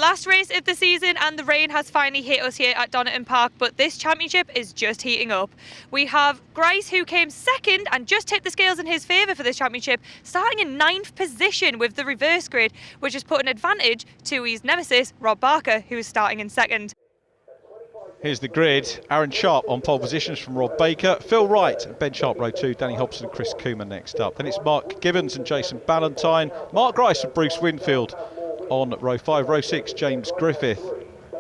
last race of the season and the rain has finally hit us here at Donington Park, but this championship is just heating up. We have Grice, who came second and just tipped the scales in his favour for this championship, starting in 9th position with the reverse grid, which has put an advantage to his nemesis, Rob Barker, who is starting in second. Here's the grid. Aaron Sharp on pole positions from Rob Baker. Phil Wright, Ben Sharp row 2, Danny Hobson and Chris Coomer next up. Then it's Mark Gibbons and Jason Ballantyne. Mark Grice and Bruce Winfield on row 5. Row 6, James Griffith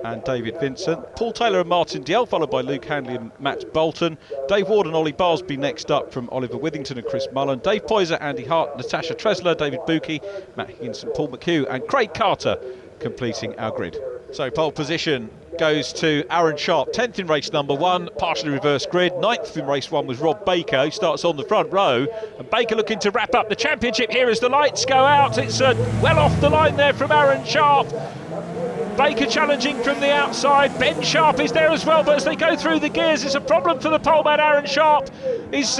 and David Vincent. Paul Taylor and Martin Diel, followed by Luke Handley and Matt Bolton. Dave Ward and Ollie Barsby next up from Oliver Withington and Chris Mullen. Dave Poyser, Andy Hart, Natasha Tresler, David Buki, Matt Higginson, Paul McHugh and Craig Carter completing our grid. So pole position goes to Aaron Sharp, 10th in race number 1, partially reverse grid. 9th in race 1 was Rob Baker, who starts on the front row. And Baker looking to wrap up the championship here as the lights go out. It's well off the line there from Aaron Sharp. Baker challenging from the outside. Ben Sharp is there as well, but as they go through the gears, it's a problem for the poleman. Aaron Sharp is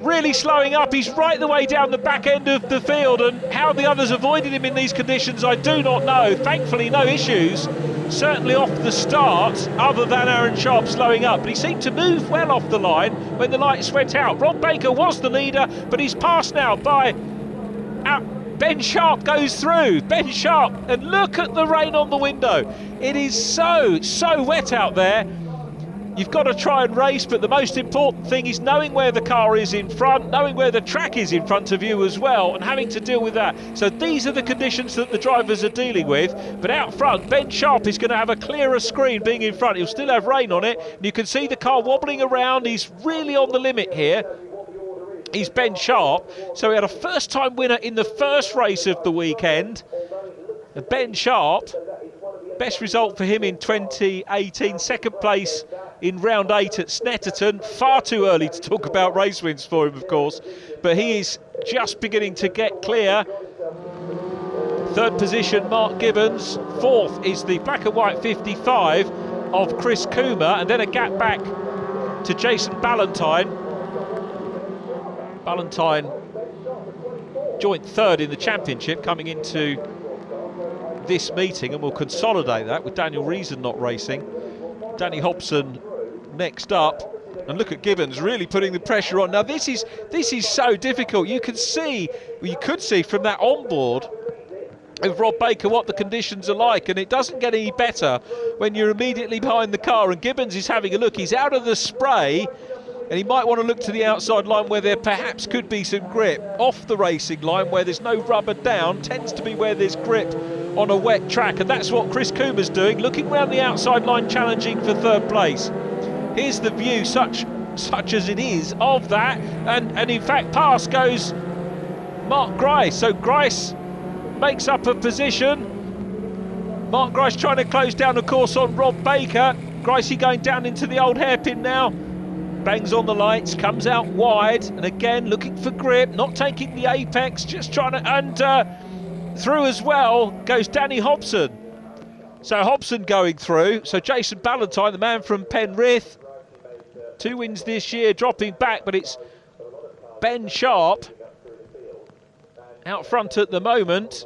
really slowing up. He's right the way down the back end of the field, and how the others avoided him in these conditions, I do not know. Thankfully, no issues, certainly off the start, other than Aaron Sharp slowing up. But he seemed to move well off the line when the lights went out. Rob Baker was the leader, but he's passed now by Ben Sharp goes through. Ben Sharp, and look at the rain on the window. It is so wet out there. You've got to try and race, but the most important thing is knowing where the car is in front, knowing where the track is in front of you as well, and having to deal with that. So these are the conditions that the drivers are dealing with. But out front, Ben Sharp is going to have a clearer screen being in front. He'll still have rain on it, and you can see the car wobbling around. He's really on the limit here. He's Ben Sharp. So he had a first-time winner in the first race of the weekend. And Ben Sharp, best result for him in 2018, second place in round 8 at Snetterton. Far too early to talk about race wins for him, of course, but he is just beginning to get clear. 3rd position, Mark Gibbons. 4th is the black and white 55 of Chris Coomer, and then a gap back to Jason Ballantyne. Ballantyne joint 3rd in the championship coming into this meeting, and we'll consolidate that with Daniel Reason not racing. Danny Hobson next up, and look at Gibbons really putting the pressure on. Now this is so difficult. You could see from that onboard of Rob Baker what the conditions are like, and it doesn't get any better when you're immediately behind the car. And Gibbons is having a look. He's out of the spray, and he might want to look to the outside line where there perhaps could be some grip. Off the racing line where there's no rubber down tends to be where there's grip on a wet track, and that's what Chris Coomer's doing, looking round the outside line, challenging for 3rd place. Here's the view, such as it is, of that, and in fact past goes Mark Grice. So Grice makes up a position. Mark Grice trying to close down the course on Rob Baker. Gricey going down into the old hairpin now. Bangs on the lights, comes out wide, and again looking for grip, not taking the apex, just trying to, and through as well goes Danny Hobson. So Hobson going through. So Jason Ballantyne, the man from Penrith, 2 wins this year, dropping back, but it's Ben Sharp out front at the moment.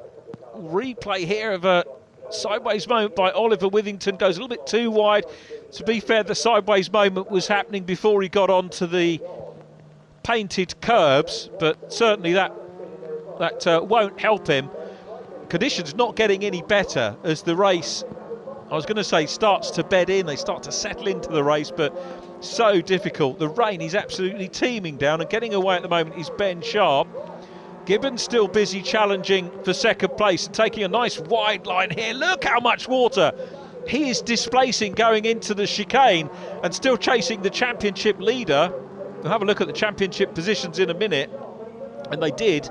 Replay here of a sideways moment by Oliver Withington, goes a little bit too wide. To be fair, the sideways moment was happening before he got onto the painted curbs, but certainly that won't help him. Conditions not getting any better as the race, I was going to say, starts to bed in. They start to settle into the race, but so difficult. The rain is absolutely teeming down, and getting away at the moment is Ben Sharp. Gibbons still busy challenging for 2nd place and taking a nice wide line here. Look how much water he is displacing going into the chicane, and still chasing the championship leader. We'll have a look at the championship positions in a minute, and they did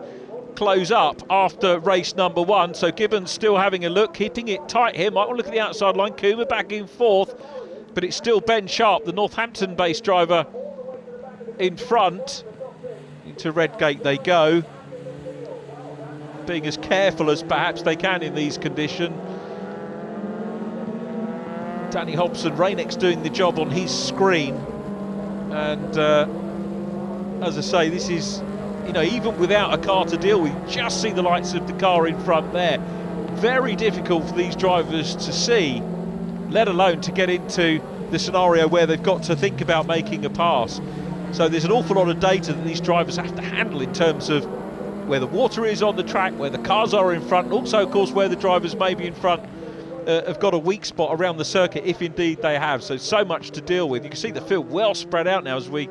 close up after race number 1. So Gibbons still having a look, keeping it tight here. Might want to look at the outside line. Coomer back in 4th, but it's still Ben Sharp, the Northampton-based driver, in front. Into Redgate they go, being as careful as perhaps they can in these conditions. Danny Hobson, Rainek's doing the job on his screen, and as I say, this is, even without a car to deal with, just see the lights of the car in front there. very difficult for these drivers to see, let alone to get into the scenario where they've got to think about making a pass. So there's an awful lot of data that these drivers have to handle in terms of where the water is on the track, where the cars are in front, and also, of course, where the drivers maybe in front have got a weak spot around the circuit, if indeed they have. So much to deal with. You can see the field well spread out now as we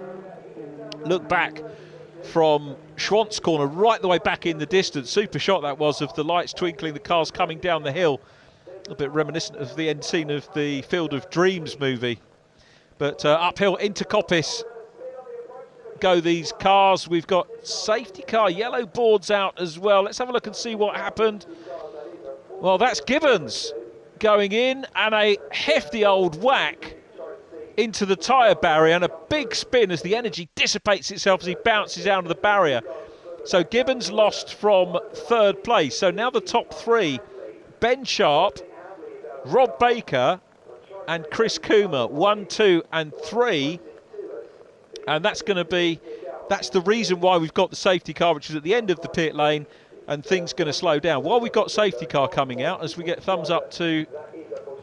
look back from Schwantz corner right the way back in the distance. Super shot that was, of the lights twinkling, the cars coming down the hill. A bit reminiscent of the end scene of the Field of Dreams movie. But uphill into Coppice go these cars. We've got safety car yellow boards out as well. Let's have a look and see what happened. Well, that's Gibbons going in, and a hefty old whack into the tyre barrier, and a big spin as the energy dissipates itself as he bounces out of the barrier. So Gibbons lost from third place. So now the top three: Ben Sharp, Rob Baker and Chris Coomer, 1, 2 and 3. And that's the reason why we've got the safety car, which is at the end of the pit lane, and things going to slow down. While we've got safety car coming out, as we get thumbs up to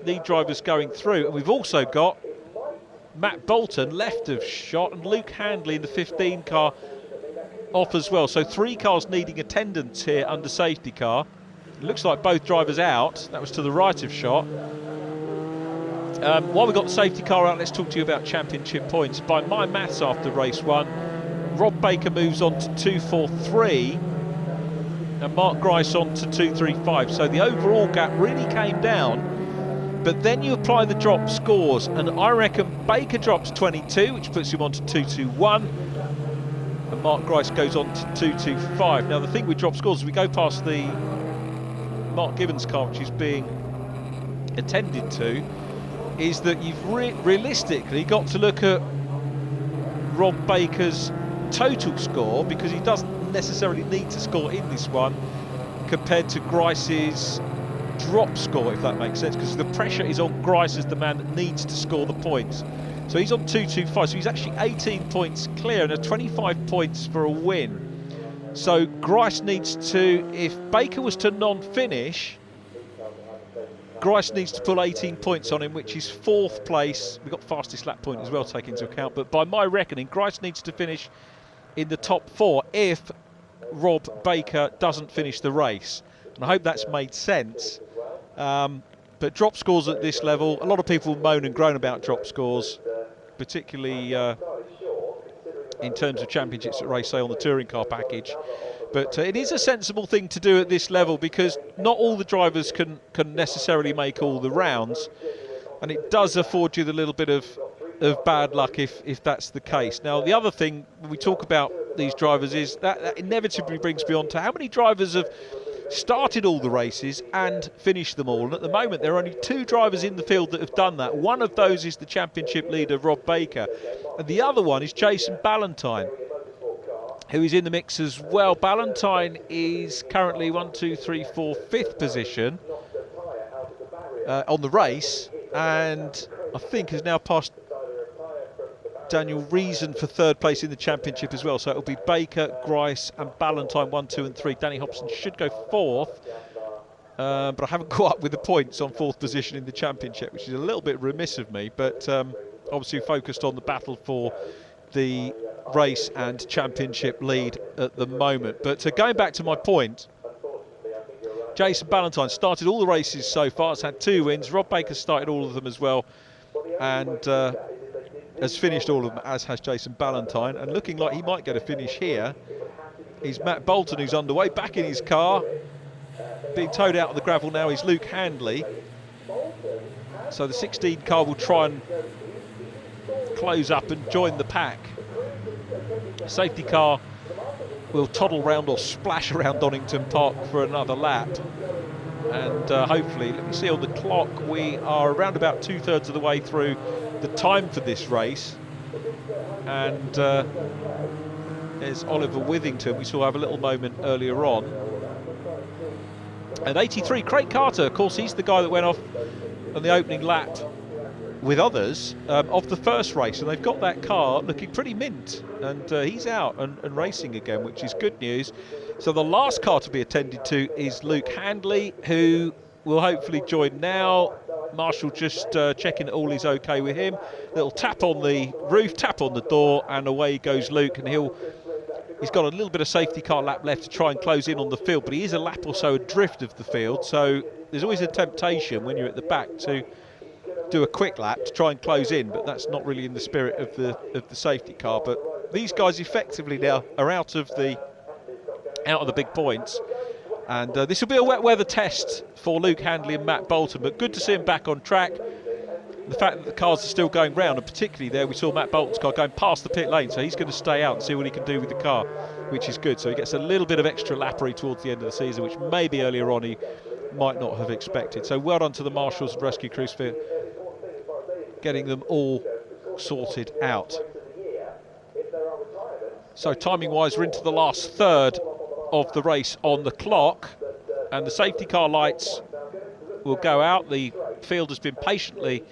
lead drivers going through, and we've also got Matt Bolton left of shot and Luke Handley in the 15 car off as well. So 3 cars needing attendance here under safety car. It looks like both drivers out. That was to the right of shot. While we've got the safety car out, let's talk to you about championship points. By my maths, after race 1, Rob Baker moves on to 2.43 and Mark Grice on to 2.35. So the overall gap really came down. But then you apply the drop scores, and I reckon Baker drops 22, which puts him on to 2.21, and Mark Grice goes on to 2.25. Now the thing with drop scores, as we go past the Mark Gibbons car, which is being attended to, is that you've realistically got to look at Rob Baker's total score, because he doesn't necessarily need to score in this one compared to Grice's drop score, if that makes sense, because the pressure is on Grice as the man that needs to score the points. So he's on 2.25, so he's actually 18 points clear and 25 points for a win. So Grice needs to, if Baker was to non-finish, Grice needs to pull 18 points on him, which is 4th place. We've got fastest lap point as well to take into account, but by my reckoning, Grice needs to finish in the top 4 if Rob Baker doesn't finish the race. And I hope that's made sense. But drop scores at this level, a lot of people moan and groan about drop scores, particularly in terms of championships at race, say on the touring car package. But it is a sensible thing to do at this level, because not all the drivers can necessarily make all the rounds, and it does afford you the little bit of bad luck if that's the case. Now, the other thing when we talk about these drivers is that inevitably brings me on to how many drivers have started all the races and finished them all. And at the moment, there are only 2 drivers in the field that have done that. One of those is the championship leader, Rob Baker, and the other one is Jason Ballantyne, who is in the mix as well. Ballantyne is currently 5th position on the race, and I think has now passed Daniel Reason for 3rd place in the championship as well. So it'll be Baker, Grice and Ballantyne 1, 2 and 3. Danny Hobson should go 4th, but I haven't caught up with the points on 4th position in the championship, which is a little bit remiss of me, but obviously focused on the battle for the race and championship lead at the moment. But going back to my point, Jason Ballantyne started all the races so far. It's had 2 wins. Rob Baker started all of them as well, and has finished all of them, as has Jason Ballantyne. And looking like he might get a finish here is Matt Bolton, who's underway, back in his car. Being towed out on the gravel now is Luke Handley. So the 16 car will try and close up and join the pack. Safety car will toddle round or splash around Donington Park for another lap, and hopefully, let me see on the clock, we are around about 2/3 of the way through the time for this race, and there's Oliver Withington. We saw have a little moment earlier on. And 83, Craig Carter, of course, he's the guy that went off on the opening lap with others of the first race, and they've got that car looking pretty mint, and he's out and racing again, which is good news. So the last car to be attended to is Luke Handley, who will hopefully join now. Marshall just checking that all is okay with him. Little tap on the roof, tap on the door, and away goes Luke. And he's got a little bit of safety car lap left to try and close in on the field, but he is a lap or so adrift of the field. So there's always a temptation when you're at the back to do a quick lap to try and close in, but that's not really in the spirit of the safety car. But these guys effectively now are out of the big points, and this will be a wet weather test for Luke Handley and Matt Bolton, but good to see him back on track. The fact that the cars are still going round, and particularly there we saw Matt Bolton's car going past the pit lane, so he's going to stay out and see what he can do with the car, which is good. So he gets a little bit of extra lappery towards the end of the season, which maybe earlier on he might not have expected. So well done to the marshals and rescue crews for getting them all sorted out. So timing wise, we're into the last third of the race on the clock, and the safety car lights will go out. The field has been patiently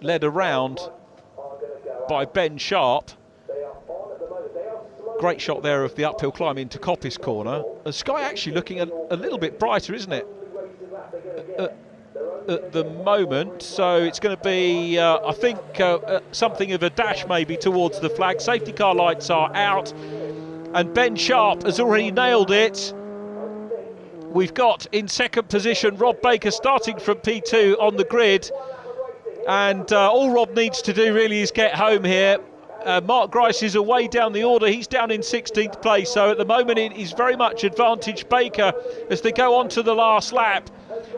led around by Ben Sharp. Great shot there of the uphill climb into Coppice Corner. The sky actually looking a little bit brighter, isn't it, at the moment? So it's going to be I think something of a dash maybe towards the flag. Safety car lights are out, and Ben Sharp has already nailed it. We've got in second position Rob Baker starting from P2 on the grid, and all Rob needs to do really is get home here. Mark Grice is away down the order. He's down in 16th place, so at the moment it is very much advantage Baker as they go on to the last lap.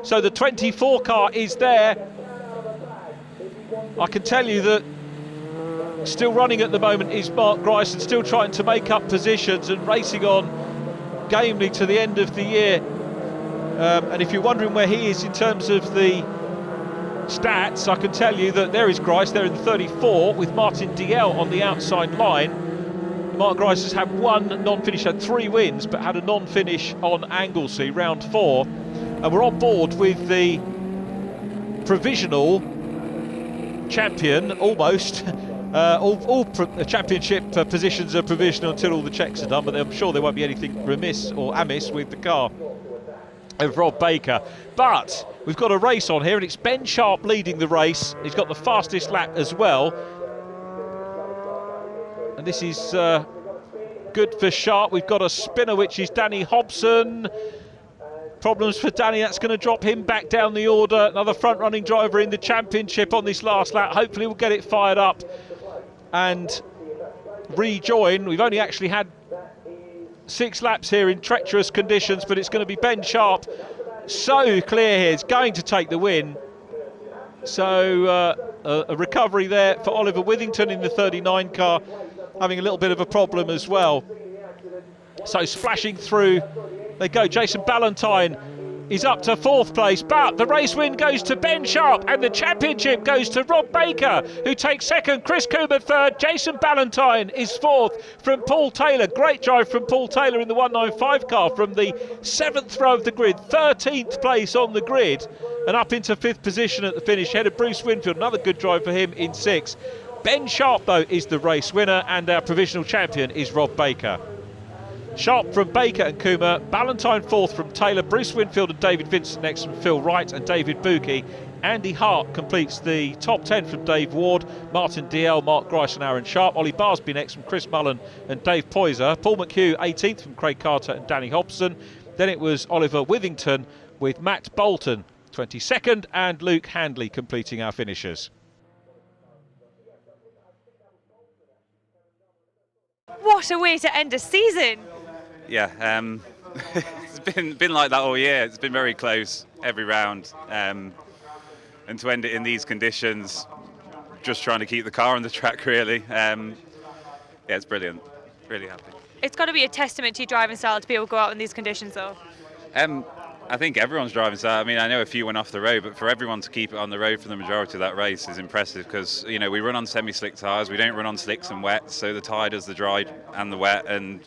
So the 24 car is there. I can tell you that still running at the moment is Mark Grice, and still trying to make up positions and racing on gamely to the end of the year. And if you're wondering where he is in terms of the stats, I can tell you that there is Grice there in 34 with Martin DL on the outside line. Mark Grice has had one non-finish, had 3 wins, but had a non-finish on Anglesey, round 4. And we're on board with the provisional champion, almost. All championship positions are provisional until all the checks are done, but I'm sure there won't be anything remiss or amiss with the car of Rob Baker. But we've got a race on here, and it's Ben Sharp leading the race. He's got the fastest lap as well, and this is good for Sharp. We've got a spinner, which is Danny Hobson. Problems for Danny, that's going to drop him back down the order. Another front-running driver in the championship on this last lap. Hopefully we'll get it fired up and rejoin. We've only actually had 6 laps here in treacherous conditions, but it's going to be Ben Sharp, so clear here. He's going to take the win. So a recovery there for Oliver Withington in the 39 car, having a little bit of a problem as well. So splashing through they go. Jason Ballantyne is up to 4th place, but the race win goes to Ben Sharp, and the championship goes to Rob Baker, who takes 2nd, Chris Coomer 3rd, Jason Ballantyne is 4th from Paul Taylor. Great drive from Paul Taylor in the 195 car from the 7th row of the grid, 13th place on the grid, and up into 5th position at the finish, ahead of Bruce Winfield. Another good drive for him in 6th. Ben Sharp, though, is the race winner, and our provisional champion is Rob Baker. Sharp from Baker and Coomer, Ballantyne 4th from Taylor, Bruce Winfield and David Vincent next from Phil Wright and David Buki. Andy Hart completes the top 10 from Dave Ward, Martin DL, Mark Grice and Aaron Sharp. Ollie Barsby next from Chris Mullen and Dave Poyser. Paul McHugh 18th from Craig Carter and Danny Hobson. Then it was Oliver Withington with Matt Bolton 22nd, and Luke Handley completing our finishers. What a way to end a season! Yeah, it's been like that all year. It's been very close every round, and to end it in these conditions, just trying to keep the car on the track, really. Yeah, it's brilliant. Really happy. It's got to be a testament to your driving style to be able to go out in these conditions, though. I think everyone's driving style. I mean, I know a few went off the road, but for everyone to keep it on the road for the majority of that race is impressive, because you know we run on semi-slick tyres. We don't run on slicks and wets, so the tyre does the dry and the wet, and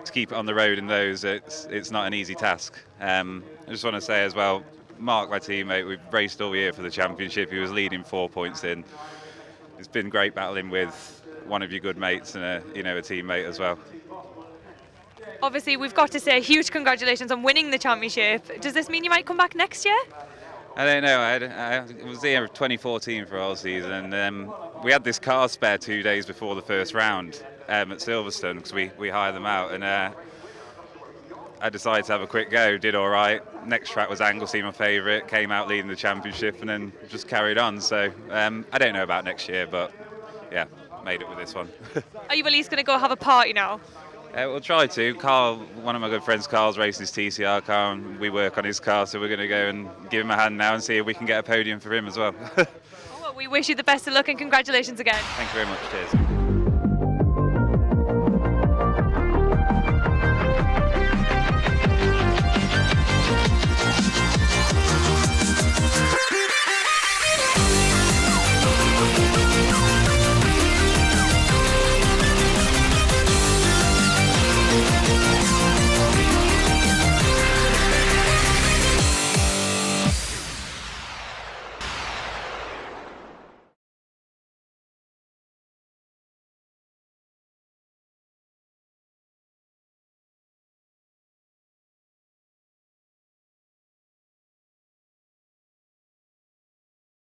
to keep it on the road in those, it's not an easy task. I just want to say as well, Mark, my teammate, we've raced all year for the championship. He was leading 4 points in. It's been great battling with one of your good mates and a teammate as well. Obviously, we've got to say huge congratulations on winning the championship. Does this mean you might come back next year? I don't know. I was here 2014 for all season, and we had this car spare 2 days before the first round at Silverstone because we hired them out, and I decided to have a quick go. Did all right. Next track was Anglesey, my favourite. Came out leading the championship, and then just carried on. So I don't know about next year, but yeah, made it with this one. Are you at least going to go have a party now? We'll try to. Carl, one of my good friends, Carl's racing his TCR car, and we work on his car, so we're going to go and give him a hand now and see if we can get a podium for him as well. Well, we wish you the best of luck and congratulations again. Thank you very much. Cheers.